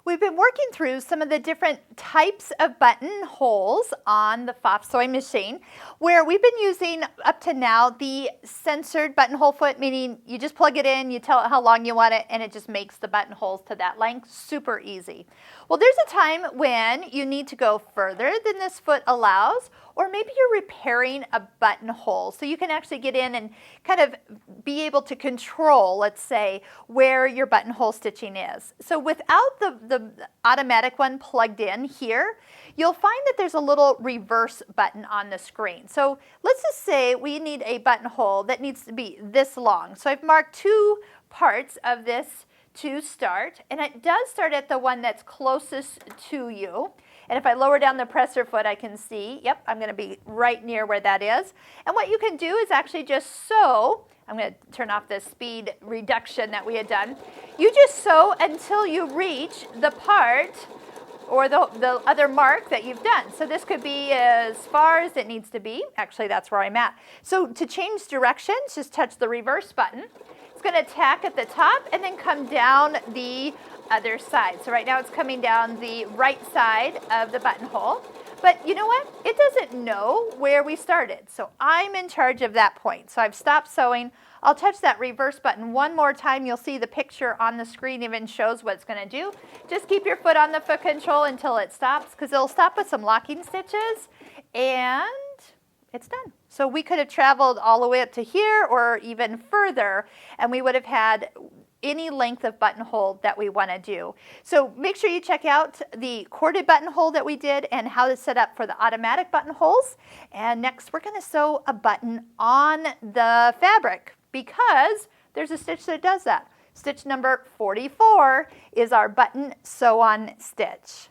We've been working through some of the different types of buttonholes on the Pfaff sewing machine, where we've been using up to now the censored buttonhole foot, meaning you just plug it in, you tell it how long you want it, and it just makes the buttonholes to that length. Super easy. Well, there's a time when you need to go further than this foot allows, or maybe you're repairing a buttonhole. So you can actually get in and kind of be able to control, let's say, where your buttonhole stitching is. So without the automatic one plugged in here, you'll find that there's a little reverse button on the screen. So let's just say we need a buttonhole that needs to be this long. So I've marked two parts of this to start, and it does start at the one that's closest to you. And if I lower down the presser foot, I can see, yep, I'm going to be right near where that is. And what you can do is actually just sew. I'm going to turn off the speed reduction that we had done. You just sew until you reach the part or the other mark that you've done. So this could be as far as it needs to be. Actually, that's where I'm at. So to change directions, just touch the reverse button. It's going to tack at the top and then come down the other side. So right now it's coming down the right side of the buttonhole. But you know what? It doesn't know where we started. So I'm in charge of that point. So I've stopped sewing. I'll touch that reverse button one more time. You'll see the picture on the screen even shows what it's going to do. Just keep your foot on the foot control until it stops, because it'll stop with some locking stitches, and it's done. So we could have traveled all the way up to here or even further, and we would have had any length of buttonhole that we want to do. So make sure you check out the corded buttonhole that we did and how to set up for the automatic buttonholes. And next we're going to sew a button on the fabric, because there's a stitch that does that. Stitch number 44 is our button sew-on stitch.